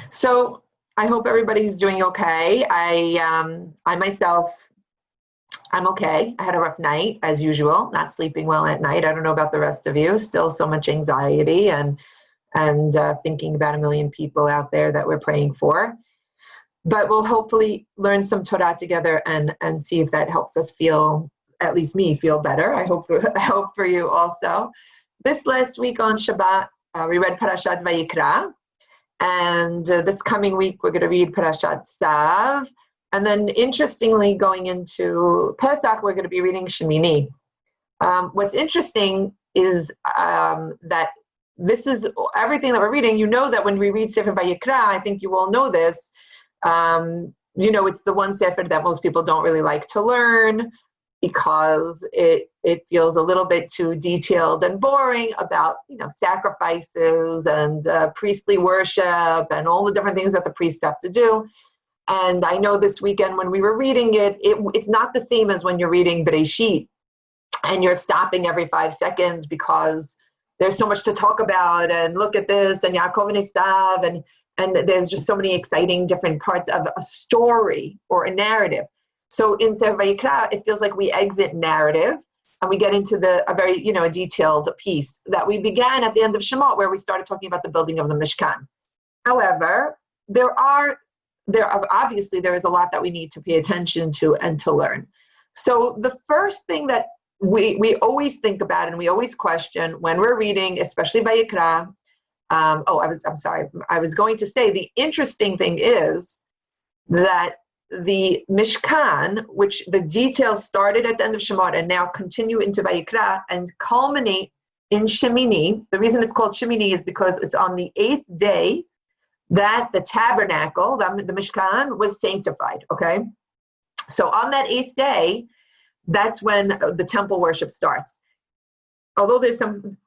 So I hope everybody's doing okay. I myself, I'm okay. I had a rough night as usual, not sleeping well at night. I don't know about the rest of you. Still so much anxiety and thinking about a million people out there that we're praying for. But we'll hopefully learn some Torah together and see if that helps us feel, at least me, feel better. I hope for you also. This last week on Shabbat, we read Parashat Vayikra. And this coming week, we're going to read Parashat Tzav. And then, interestingly, going into Pesach, we're going to be reading Shemini. What's interesting is that this is everything that we're reading. You know that when we read Sefer Vayikra, I think you all know this, it's the one Sefer that most people don't really like to learn because it feels a little bit too detailed and boring about, sacrifices and priestly worship and all the different things that the priests have to do. And I know this weekend when we were reading it's not the same as when you're reading Bereshit and you're stopping every 5 seconds because there's so much to talk about and look at this and Yaakov and Esav and there's just so many exciting different parts of a story or a narrative. So in Sefer Vayikra, it feels like we exit narrative and we get into a very, a detailed piece that we began at the end of Shemot, where we started talking about the building of the Mishkan. However, there is a lot that we need to pay attention to and to learn. So the first thing that we always think about and we always question when we're reading, especially Vayikra, I was going to say the interesting thing is that the Mishkan, which the details started at the end of Shemot and now continue into Vayikra and culminate in Shemini. The reason it's called Shemini is because it's on the 8th day that the tabernacle, the Mishkan, was sanctified, okay? So on that 8th day, that's when the temple worship starts. Although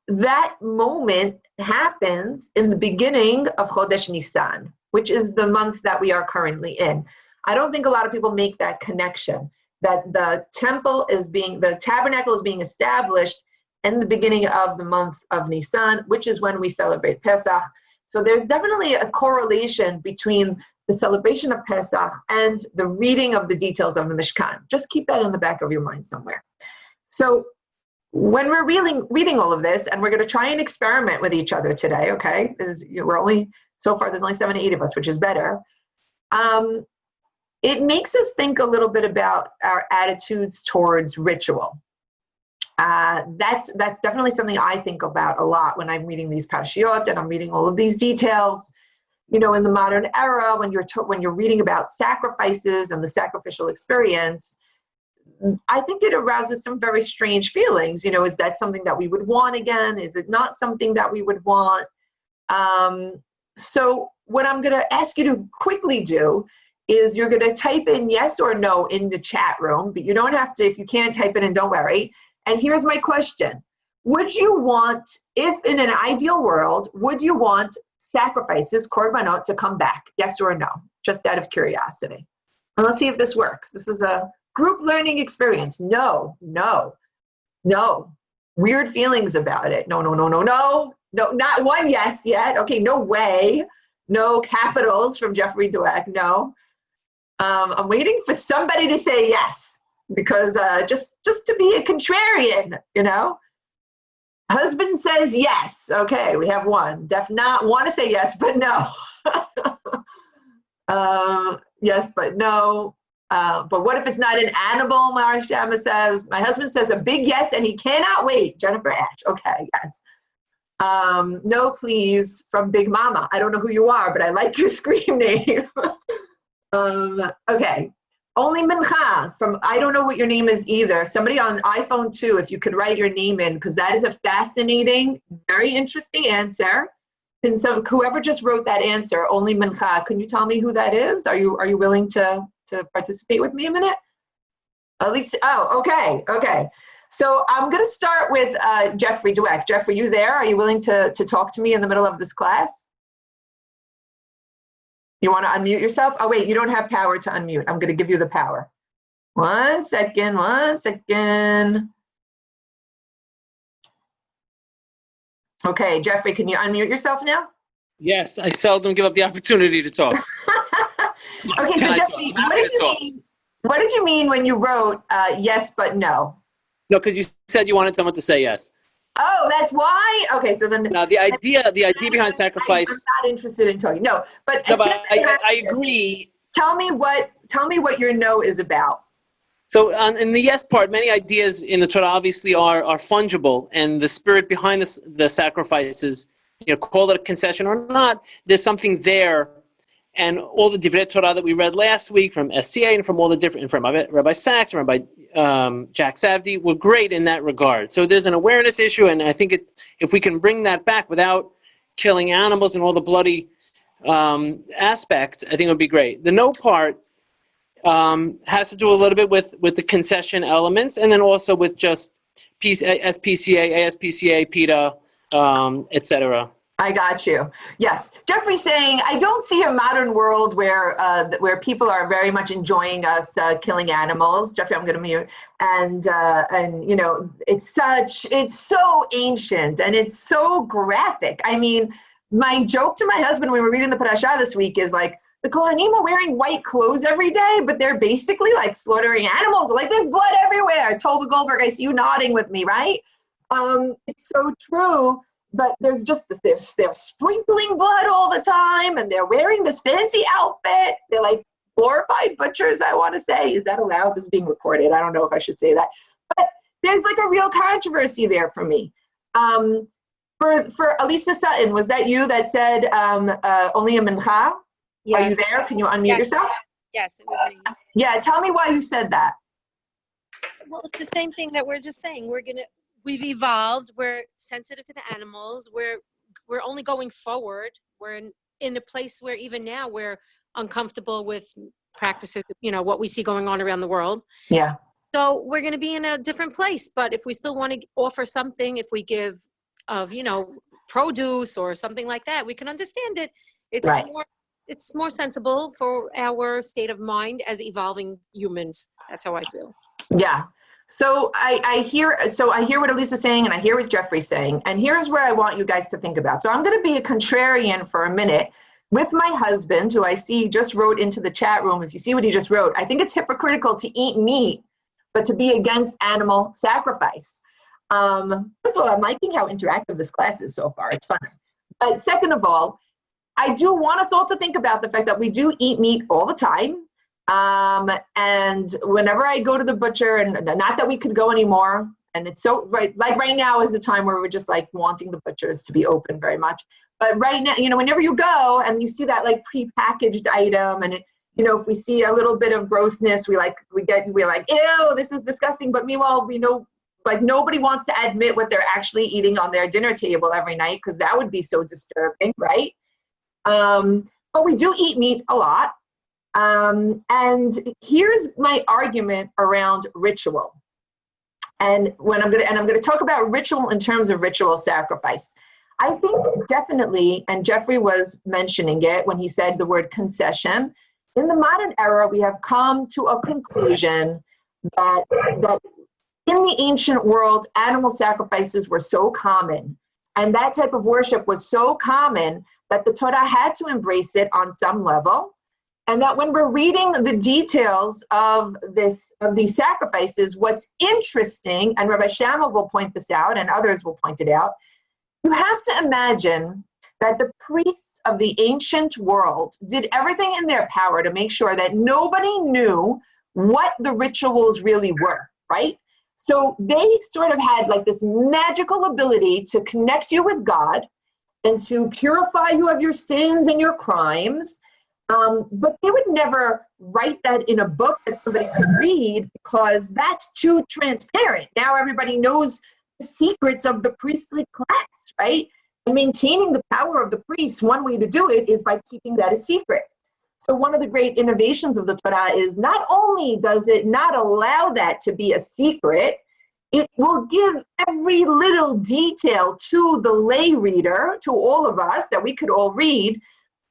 that moment happens in the beginning of Chodesh Nisan, which is the month that we are currently in. I don't think a lot of people make that connection, that the tabernacle is being established in the beginning of the month of Nisan, which is when we celebrate Pesach. So there's definitely a correlation between the celebration of Pesach and the reading of the details of the Mishkan. Just keep that in the back of your mind somewhere. So when we're reading all of this, and we're going to try and experiment with each other today, okay? So far, there's only 7 to 8 of us, which is better. It makes us think a little bit about our attitudes towards ritual. That's definitely something I think about a lot when I'm reading these parashiyot and I'm reading all of these details. In the modern era, when you're reading about sacrifices and the sacrificial experience, I think it arouses some very strange feelings. Is that something that we would want again? Is it not something that we would want? So what I'm going to ask you to quickly do is you're going to type in yes or no in the chat room, but you don't have to. If you can't type it in, don't worry. And here's my question. Would you want, if in an ideal world, would you want sacrifices, korbanot, to come back? Yes or no? Just out of curiosity. And let's see if this works. This is a group learning experience. No. Weird feelings about it. No, not one yes yet. Okay, no way. No capitals from Jeffrey Dweck, no. I'm waiting for somebody to say yes, because just to be a contrarian, Husband says yes. Okay, we have one. Def not want to say yes, but no. Yes, but no. But what if it's not an animal, Marishama says. My husband says a big yes, and he cannot wait. Jennifer Ash. Okay, yes. No, please, from Big Mama. I don't know who you are, but I like your screen name. Okay. Only Mincha from, I don't know what your name is either. Somebody on iPhone 2, if you could write your name in, because that is a fascinating, very interesting answer. And so whoever just wrote that answer, only Mincha, can you tell me who that is? Are you willing to participate with me a minute? At least, okay. So I'm going to start with Jeffrey Dweck. Jeff, are you there? Are you willing to talk to me in the middle of this class? You want to unmute yourself? Oh, wait, you don't have power to unmute. I'm going to give you the power. One second. Okay, Jeffrey, can you unmute yourself now? Yes, I seldom give up the opportunity to talk. Okay, so Jeffrey, what did you mean when you wrote yes but no? No, because you said you wanted someone to say yes. Oh, that's why? Okay, so then... Now, the idea behind sacrifice... I'm not interested in talking. No, but I agree. Tell me what your no is about. So in the yes part, many ideas in the Torah obviously are fungible, and the spirit behind the sacrifices, call it a concession or not, there's something there. And all the Divrei Torah that we read last week from SCA and from all the different, from Rabbi Sachs and Rabbi Jack Savdi were great in that regard. So there's an awareness issue, and I think if we can bring that back without killing animals and all the bloody aspects, I think it would be great. The no part has to do a little bit with the concession elements, and then also with just SPCA, ASPCA, PETA, etc. I got you. Yes, Jeffrey's saying I don't see a modern world where people are very much enjoying us killing animals. Jeffrey, I'm going to mute. And it's so ancient and it's so graphic. I mean, my joke to my husband when we were reading the parasha this week is like, the Kohanim are wearing white clothes every day, but they're basically like slaughtering animals. Like there's blood everywhere. Tova Goldberg, I see you nodding with me, right? It's so true. But there's just this, they're sprinkling blood all the time, and they're wearing this fancy outfit. They're like glorified butchers, I want to say. Is that allowed? This is being recorded. I don't know if I should say that. But there's like a real controversy there for me. For Elisa Sutton, was that you that said only a mincha? Yes. Are you there? Can you unmute yourself? Yes, it was me. Yeah, tell me why you said that. Well, it's the same thing that we're just saying. We've evolved. We're sensitive to the animals. We're only going forward. We're in a place where even now we're uncomfortable with practices, what we see going on around the world. Yeah. So we're going to be in a different place. But if we still want to offer something, if we give produce or something like that, we can understand it. It's right. It's more sensible for our state of mind as evolving humans. That's how I feel. Yeah. So I hear what Elisa's saying, and I hear what Jeffrey's saying, and here's where I want you guys to think about. So I'm going to be a contrarian for a minute with my husband, who I see just wrote into the chat room. If you see what he just wrote, I think it's hypocritical to eat meat, but to be against animal sacrifice. First of all, I'm liking how interactive this class is so far. It's fun. But second of all, I do want us all to think about the fact that we do eat meat all the time. And whenever I go to the butcher, and not that we could go anymore, and it's so right now is the time where we're just like wanting the butchers to be open very much. But right now, whenever you go and you see that like prepackaged item, and if we see a little bit of grossness, we're like, ew, this is disgusting. But meanwhile, we know like nobody wants to admit what they're actually eating on their dinner table every night, because that would be so disturbing, right? But we do eat meat a lot. And here's my argument around ritual. And I'm going to talk about ritual in terms of ritual sacrifice. I think definitely, and Jeffrey was mentioning it when he said the word concession, in the modern era, we have come to a conclusion that in the ancient world, animal sacrifices were so common, and that type of worship was so common that the Torah had to embrace it on some level. And that when we're reading the details of these sacrifices, what's interesting, and Rabbi Shammah will point this out, and others will point it out, you have to imagine that the priests of the ancient world did everything in their power to make sure that nobody knew what the rituals really were, right? So they sort of had like this magical ability to connect you with God and to purify you of your sins and your crimes. But they would never write that in a book that somebody could read, because that's too transparent. Now everybody knows the secrets of the priestly class, right? And maintaining the power of the priests, one way to do it is by keeping that a secret. So one of the great innovations of the Torah is not only does it not allow that to be a secret, it will give every little detail to the lay reader, to all of us, that we could all read,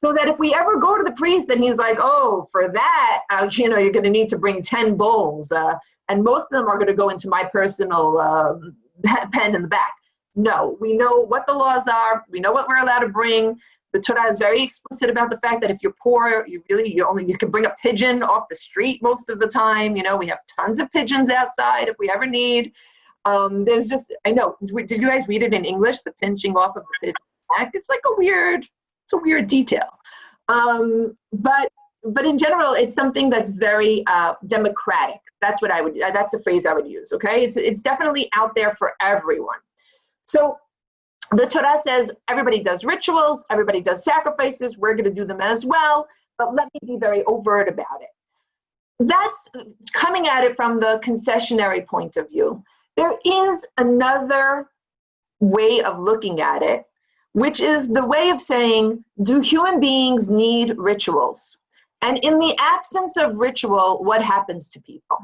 so that if we ever go to the priest and he's like, oh, for that, you're going to need to bring 10 bulls, and most of them are going to go into my personal pen in the back. No, we know what the laws are. We know what we're allowed to bring. The Torah is very explicit about the fact that if you're poor, you can bring a pigeon off the street most of the time. You know, we have tons of pigeons outside if we ever need. There's just, I know, did you guys read it in English, the pinching off of the pigeon back? It's like it's a weird detail. But in general, it's something that's very democratic. That's the phrase I would use, okay? It's definitely out there for everyone. So the Torah says everybody does rituals, everybody does sacrifices, we're going to do them as well, but let me be very overt about it. That's coming at it from the concessionary point of view. There is another way of looking at it, which is the way of saying, do human beings need rituals? And in the absence of ritual, what happens to people?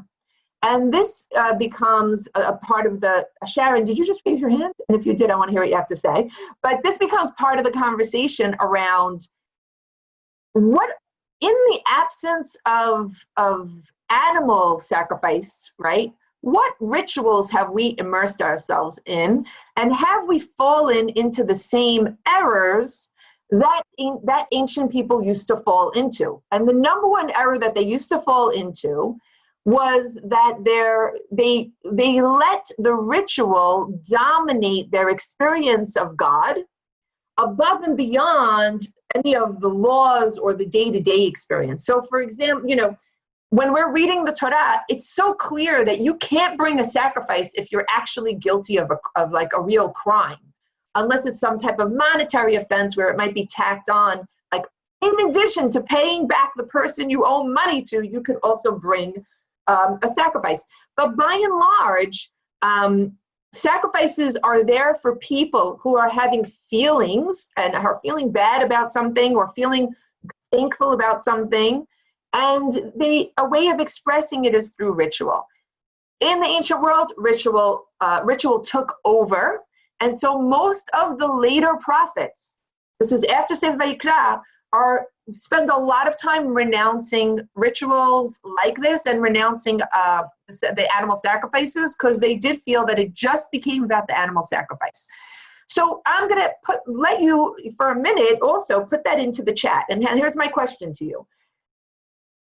And this becomes a part of the, Sharon, did you just raise your hand? And if you did, I want to hear what you have to say. But this becomes part of the conversation around what, in the absence of animal sacrifice, right? What rituals have we immersed ourselves in? And have we fallen into the same errors that ancient people used to fall into? And the number one error that they used to fall into was that they let the ritual dominate their experience of God above and beyond any of the laws or the day-to-day experience. So for example, you know, when we're reading the Torah, it's so clear that you can't bring a sacrifice if you're actually guilty of like a real crime, unless it's some type of monetary offense where it might be tacked on. Like, in addition to paying back the person you owe money to, you could also bring a sacrifice. But by and large, sacrifices are there for people who are having feelings and are feeling bad about something or feeling thankful about something. And a way of expressing it is through ritual. In the ancient world, ritual took over. And so most of the later prophets, this is after Sefer Vayikra, spend a lot of time renouncing rituals like this and renouncing the animal sacrifices, because they did feel that it just became about the animal sacrifice. So I'm going to let you, for a minute, also put that into the chat. And here's my question to you.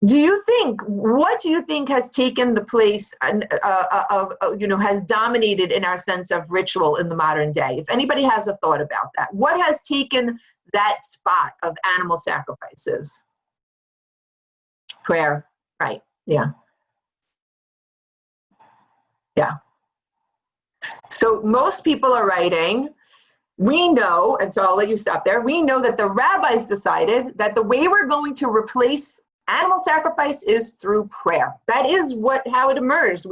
What do you think has taken the place has dominated in our sense of ritual in the modern day? If anybody has a thought about that, what has taken that spot of animal sacrifices? Prayer, right? Yeah. Yeah. So most people are writing, we know, and so I'll let you stop there. We know that the rabbis decided that the way we're going to replace animal sacrifice is through prayer. That is how it emerged.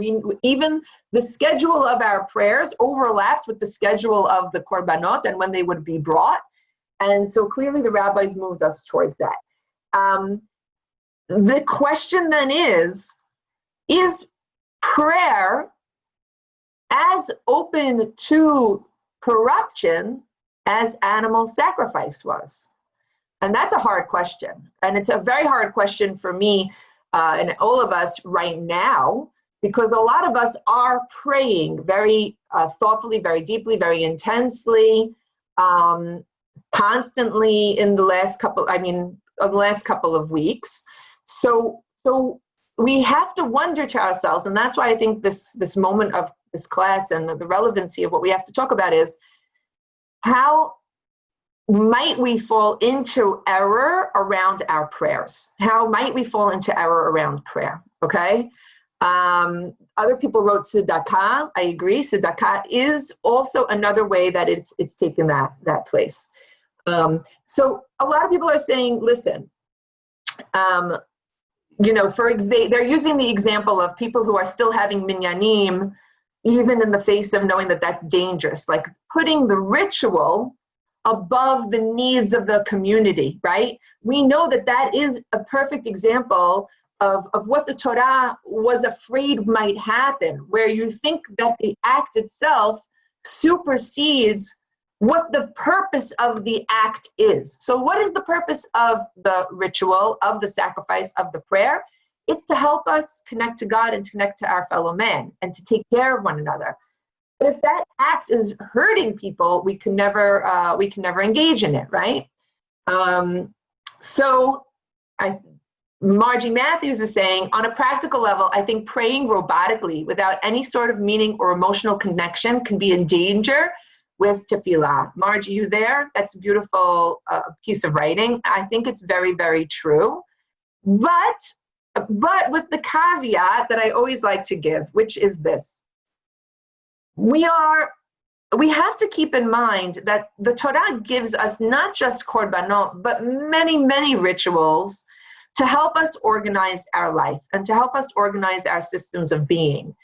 Even the schedule of our prayers overlaps with the schedule of the korbanot and when they would be brought. And so clearly the rabbis moved us towards that. The question then is prayer as open to corruption as animal sacrifice was? And that's a hard question. And it's a very hard question for me and all of us right now, because a lot of us are praying very thoughtfully, very deeply, very intensely, constantly in the last couple of weeks. So we have to wonder to ourselves, and that's why I think this moment of this class and the relevancy of what we have to talk about is, how might we fall into error around our prayers? How might we fall into error around prayer? Okay. Other people wrote tzedakah. I agree. Tzedakah is also another way that it's taken that place. So a lot of people are saying, listen, they're using the example of people who are still having minyanim, even in the face of knowing that that's dangerous, like putting the ritual above the needs of the community, right? We know that is a perfect example of what the Torah was afraid might happen, where you think that the act itself supersedes what the purpose of the act is. So what is the purpose of the ritual, of the sacrifice, of the prayer? It's to help us connect to God and to connect to our fellow man and to take care of one another. But if that act is hurting people, we can never engage in it, right? Margie Matthews is saying, on a practical level, I think praying robotically without any sort of meaning or emotional connection can be in danger with tefillah. Margie, you there? That's a beautiful piece of writing. I think it's very, very true. But with the caveat that I always like to give, which is this. We have to keep in mind that the Torah gives us not just korbanot, but many, many rituals to help us organize our life and to help us organize our systems of being.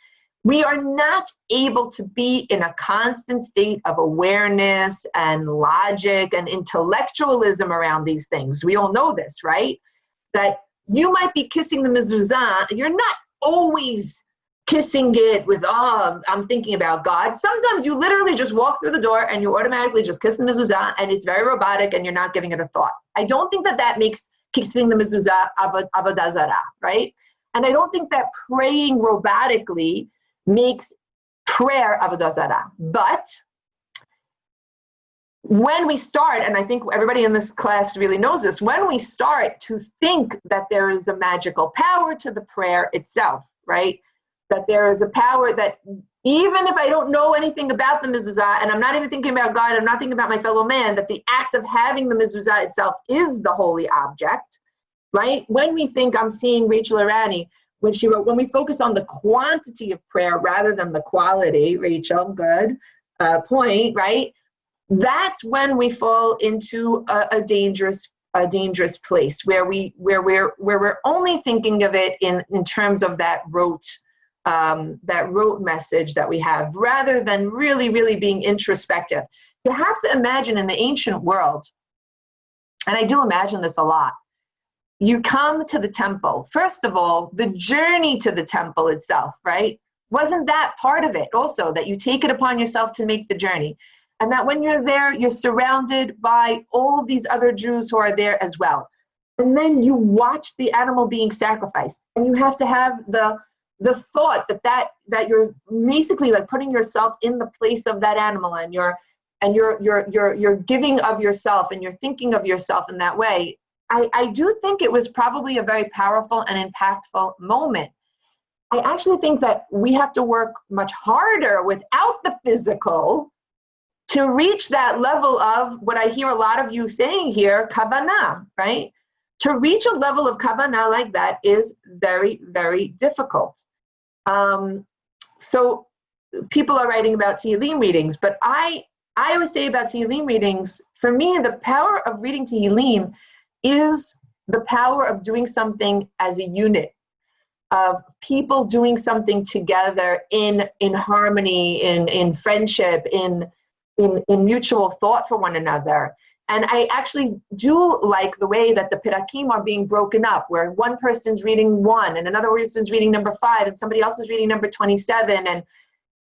We are not able to be in a constant state of awareness and logic and intellectualism around these things. We all know this, right? That you might be kissing the mezuzah, you're not always kissing it with, oh, I'm thinking about God. Sometimes you literally just walk through the door and you automatically just kiss the mezuzah and it's very robotic and you're not giving it a thought. I don't think that makes kissing the mezuzah avodah zarah, right? And I don't think that praying robotically makes prayer avodah zarah. But when we start, and I think everybody in this class really knows this, when we start to think that there is a magical power to the prayer itself, right? That there is a power that even if I don't know anything about the mezuzah and I'm not even thinking about God, I'm not thinking about my fellow man, that the act of having the mezuzah itself is the holy object, right? When we think, I'm seeing Rachel Irani, when she wrote, when we focus on the quantity of prayer rather than the quality, Rachel, good point, right? That's when we fall into a dangerous place where we're only thinking of it in terms of that rote message that we have, rather than really, really being introspective. You have to imagine in the ancient world, and I do imagine this a lot, you come to the temple. First of all, the journey to the temple itself, right? Wasn't that part of it also, that you take it upon yourself to make the journey? And that when you're there, you're surrounded by all of these other Jews who are there as well. And then you watch the animal being sacrificed, and you have to have the thought that you're basically like putting yourself in the place of that animal, and you're giving of yourself, and you're thinking of yourself in that way. I do think it was probably a very powerful and impactful moment. I actually think that we have to work much harder without the physical to reach that level of what I hear a lot of you saying here, kavanah, right? To reach a level of kavanah like that is very, very difficult. So people are writing about Tehillim readings, but I always say about Tehillim readings, for me, the power of reading Tehillim is the power of doing something as a unit, of people doing something together in harmony, in friendship, in mutual thought for one another. And I actually do like the way that the pirakim are being broken up, where one person's reading 1 and another person's reading number 5 and somebody else is reading number 27. And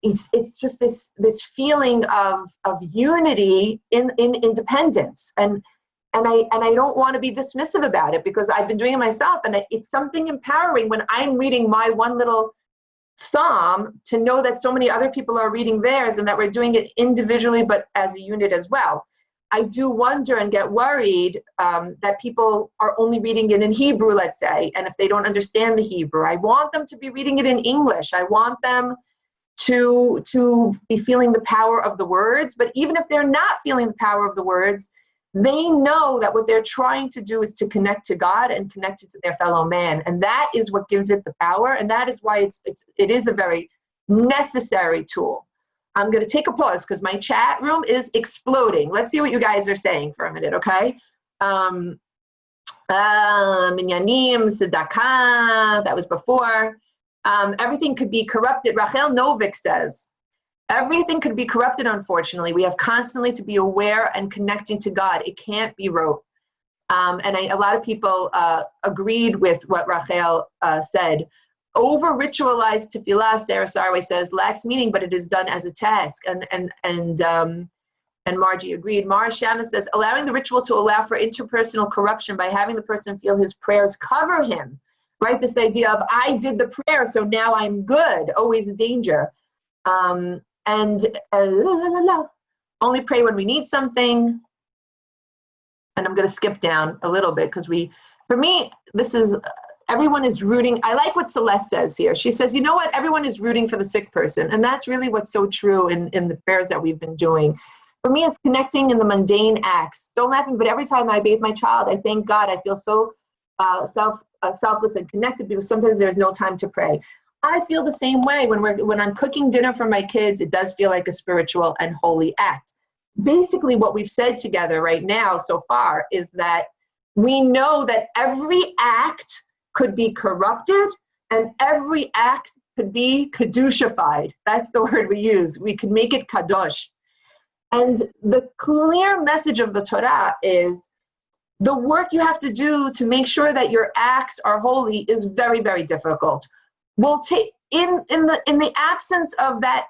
it's just this feeling of unity in independence. And I don't want to be dismissive about it, because I've been doing it myself, and it's something empowering when I'm reading my one little psalm to know that so many other people are reading theirs, and that we're doing it individually but as a unit as well. I do wonder and get worried that people are only reading it in Hebrew, let's say, and if they don't understand the Hebrew, I want them to be reading it in English. I want them to be feeling the power of the words, but even if they're not feeling the power of the words, they know that what they're trying to do is to connect to God and connect it to their fellow man. And that is what gives it the power. And that is why it is a very necessary tool. I'm going to take a pause because my chat room is exploding. Let's see what you guys are saying for a minute, okay? Minyanim, Tzedakah, that was before. Everything could be corrupted. Rachel Novik says, everything could be corrupted, unfortunately. We have constantly to be aware and connecting to God. It can't be rote. And a lot of people agreed with what Rachel said. Over-ritualized tefillah, Sarah Sarway says, lacks meaning, but it is done as a task. And Margie agreed. Mara Shama says, allowing the ritual to allow for interpersonal corruption by having the person feel his prayers cover him, right? This idea of, I did the prayer, so now I'm good, always a danger. and only pray when we need something. And I'm going to skip down a little bit because for me, this is, everyone is rooting. I like what Celeste says here. She says, you know what? Everyone is rooting for the sick person. And that's really what's so true in the prayers that we've been doing. For me, it's connecting in the mundane acts. Don't laugh, but every time I bathe my child, I thank God. I feel so selfless and connected because sometimes there's no time to pray. I feel the same way when I'm cooking dinner for my kids. It does feel like a spiritual and holy act. Basically, what we've said together right now so far is that we know that every act could be corrupted and every act could be kedushified. That's the word we use. We can make it kadosh. And the clear message of the Torah is the work you have to do to make sure that your acts are holy is very, very difficult. We'll take in the absence of that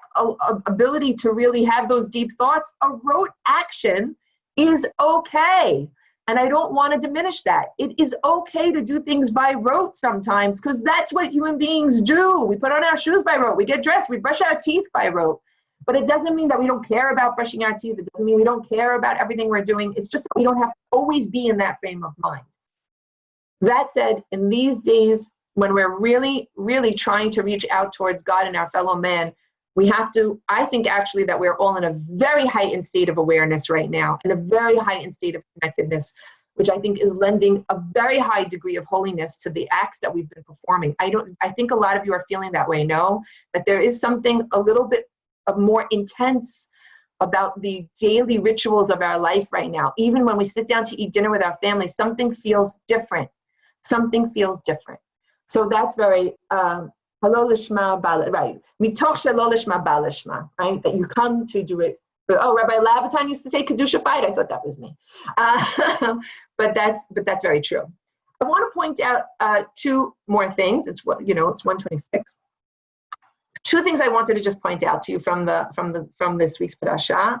ability to really have those deep thoughts, a rote action is okay. And I don't want to diminish that. It is okay to do things by rote sometimes because that's what human beings do. We put on our shoes by rote. We get dressed. We brush our teeth by rote. But it doesn't mean that we don't care about brushing our teeth. It doesn't mean we don't care about everything we're doing. It's just that we don't have to always be in that frame of mind. That said, in these days, when we're really, really trying to reach out towards God and our fellow man, we have to, I think actually that we're all in a very heightened state of awareness right now, in a very heightened state of connectedness, which I think is lending a very high degree of holiness to the acts that we've been performing. I think a lot of you are feeling that way, no? That there is something a little bit of more intense about the daily rituals of our life right now. Even when we sit down to eat dinner with our family, something feels different. Something feels different. So that's very, right. Mitoch shelo lishma ba lishma, right? That you come to do it. Oh, Rabbi Labaton used to say kedushified. I thought that was me. But that's very true. I want to point out two more things. It's 1:26. Two things I wanted to just point out to you from this week's parasha.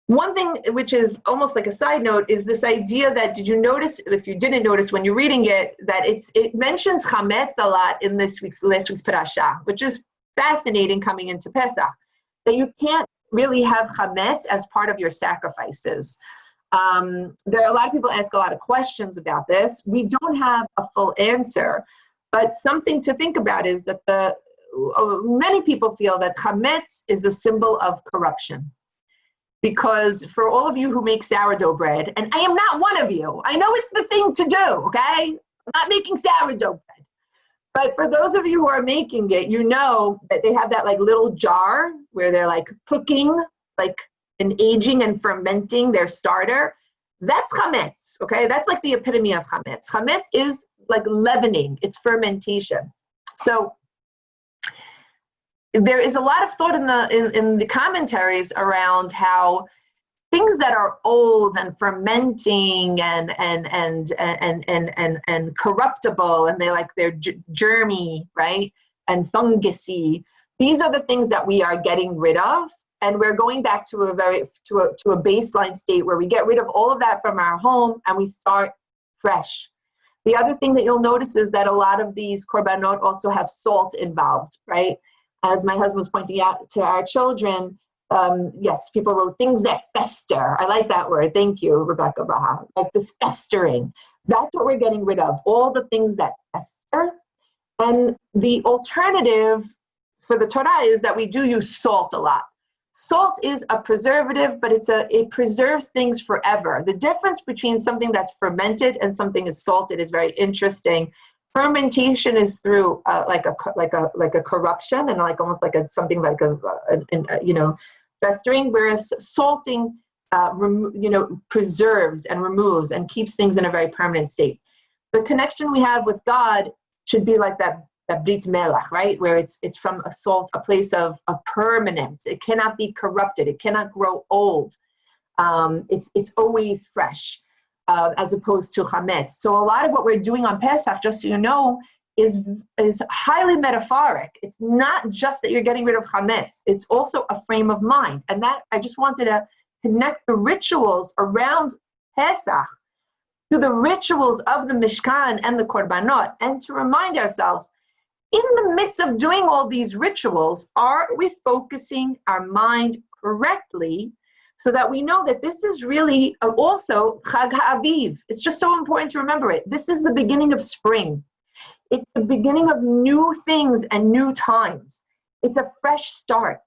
One thing, which is almost like a side note, is this idea that, did you notice, if you didn't notice when you're reading it, that it mentions chametz a lot in last week's parasha, which is fascinating coming into Pesach, that you can't really have chametz as part of your sacrifices. There are a lot of people ask a lot of questions about this. We don't have a full answer, but something to think about is that many people feel that chametz is a symbol of corruption. Because for all of you who make sourdough bread, and I am not one of you, I know it's the thing to do, okay? I'm not making sourdough bread. But for those of you who are making it, you know that they have that like little jar where they're like cooking, like and aging and fermenting their starter. That's chametz, okay? That's like the epitome of chametz. Chametz is like leavening, it's fermentation. So there is a lot of thought in the commentaries around how things that are old and fermenting and corruptible, and they're germy, right, and fungusy. These are the things that we are getting rid of, and we're going back to a baseline state where we get rid of all of that from our home and we start fresh. The other thing that you'll notice is that a lot of these korbanot also have salt involved, right? As my husband was pointing out to our children, yes, people wrote things that fester. I like that word. Thank you, Rebecca Baha. Like this festering. That's what we're getting rid of, all the things that fester. And the alternative for the Torah is that we do use salt a lot. Salt is a preservative, but it preserves things forever. The difference between something that's fermented and something that's salted is very interesting. Fermentation is through like a corruption and like almost like something like a festering, whereas salting preserves and removes and keeps things in a very permanent state. The connection we have with God should be like that brit melach, right, where it's from a place of permanence. It cannot be corrupted. It cannot grow old. It's always fresh. As opposed to chametz. So a lot of what we're doing on Pesach, just so you know, is highly metaphoric. It's not just that you're getting rid of chametz. It's also a frame of mind. And that I just wanted to connect the rituals around Pesach to the rituals of the Mishkan and the Korbanot, and to remind ourselves in the midst of doing all these rituals, are we focusing our mind correctly so that we know that this is really also Chag HaAviv? It's just so important to remember it. This is the beginning of spring. It's the beginning of new things and new times. It's a fresh start.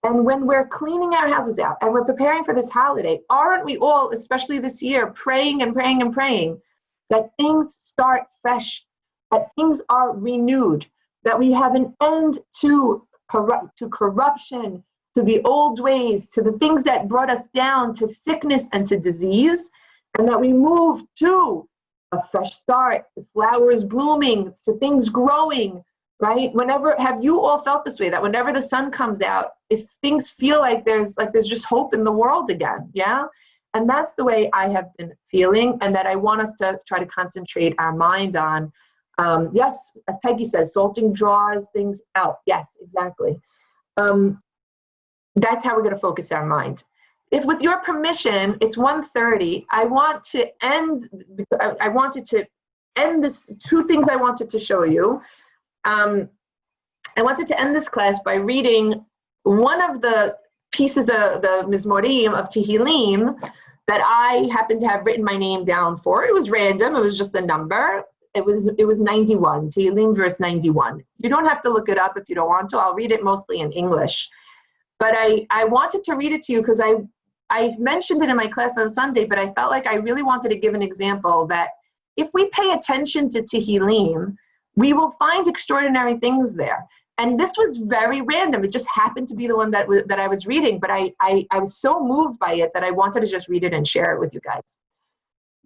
And when we're cleaning our houses out and we're preparing for this holiday, aren't we all, especially this year, praying and praying and praying that things start fresh, that things are renewed, that we have an end to corruption, to the old ways, to the things that brought us down, to sickness and to disease, and that we move to a fresh start, the flowers blooming, to things growing, right? Have you all felt this way, that whenever the sun comes out, if things feel like there's just hope in the world again, yeah? And that's the way I have been feeling, and that I want us to try to concentrate our mind on. Yes, as Peggy says, salting draws things out. Yes, exactly. That's how we're going to focus our mind. If, with your permission, it's 1:30, I wanted to end this, two things I wanted to show you. I wanted to end this class by reading one of the pieces of the Mizmorim of Tehillim that I happened to have written my name down for. It was random, it was just a number. It was 91, Tehillim verse 91. You don't have to look it up if you don't want to. I'll read it mostly in English. But I wanted to read it to you because I mentioned it in my class on Sunday, but I felt like I really wanted to give an example that if we pay attention to Tehillim, we will find extraordinary things there. And this was very random. It just happened to be the one that I was reading, but I was so moved by it that I wanted to just read it and share it with you guys.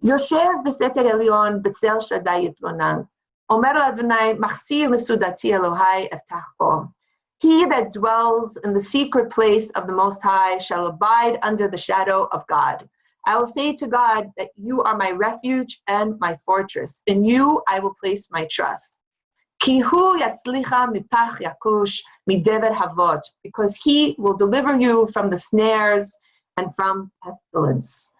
Yoshev b'seter elyon b'tzel Shaddai yitlonan. Omer l'Adonai machsir mesudati Elohai eftach bo. He that dwells in the secret place of the Most High shall abide under the shadow of God. I will say to God that you are my refuge and my fortress. In you I will place my trust. Ki hu yatzlicha mipach yakush midever havot, because he will deliver you from the snares and from pestilence.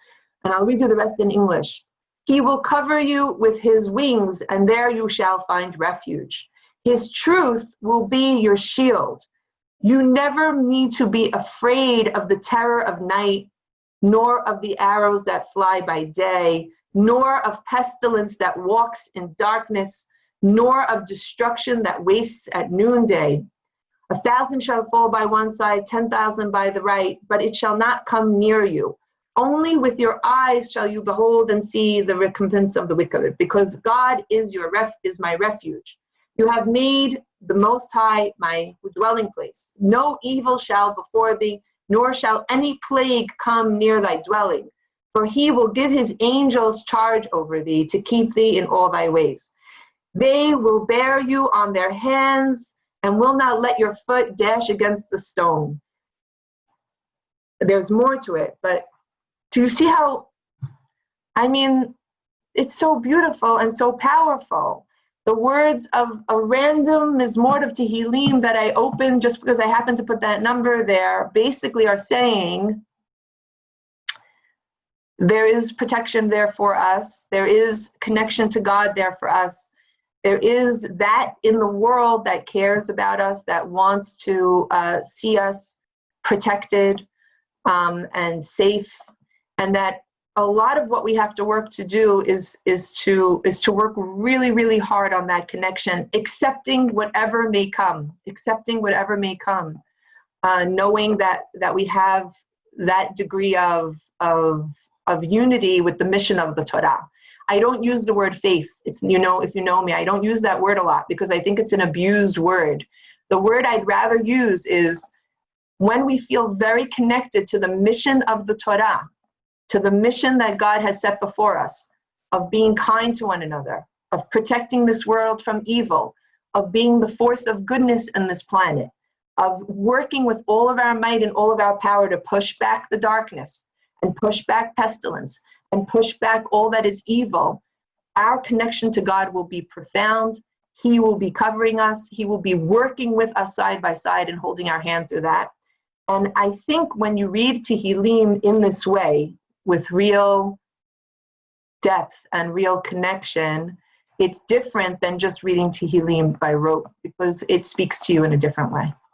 And I'll read you the rest in English. He will cover you with his wings, and there you shall find refuge. His truth will be your shield. You never need to be afraid of the terror of night, nor of the arrows that fly by day, nor of pestilence that walks in darkness, nor of destruction that wastes at noonday. 1,000 shall fall by one side, 10,000 by the right, but it shall not come near you. Only with your eyes shall you behold and see the recompense of the wicked, because God is my refuge. You have made the Most High my dwelling place. No evil shall befall thee, nor shall any plague come near thy dwelling. For he will give his angels charge over thee to keep thee in all thy ways. They will bear you on their hands and will not let your foot dash against the stone. There's more to it, but do you see how, it's so beautiful and so powerful. The words of a random Mizmor of Tehillim that I opened just because I happened to put that number there basically are saying there is protection there for us. There is connection to God there for us. There is that in the world that cares about us, that wants to see us protected and safe, and that a lot of what we have to work to do is to work really, really hard on that connection, accepting whatever may come, knowing that we have that degree of unity with the mission of the Torah. I don't use the word faith. It's, if you know me, I don't use that word a lot because I think it's an abused word. The word I'd rather use is when we feel very connected to the mission of the Torah, to the mission that God has set before us, of being kind to one another, of protecting this world from evil, of being the force of goodness in this planet, of working with all of our might and all of our power to push back the darkness and push back pestilence and push back all that is evil. Our connection to God will be profound. He will be covering us. He will be working with us side by side and holding our hand through that. And I think when you read Tehillim in this way, with real depth and real connection, it's different than just reading Tehillim by rote because it speaks to you in a different way.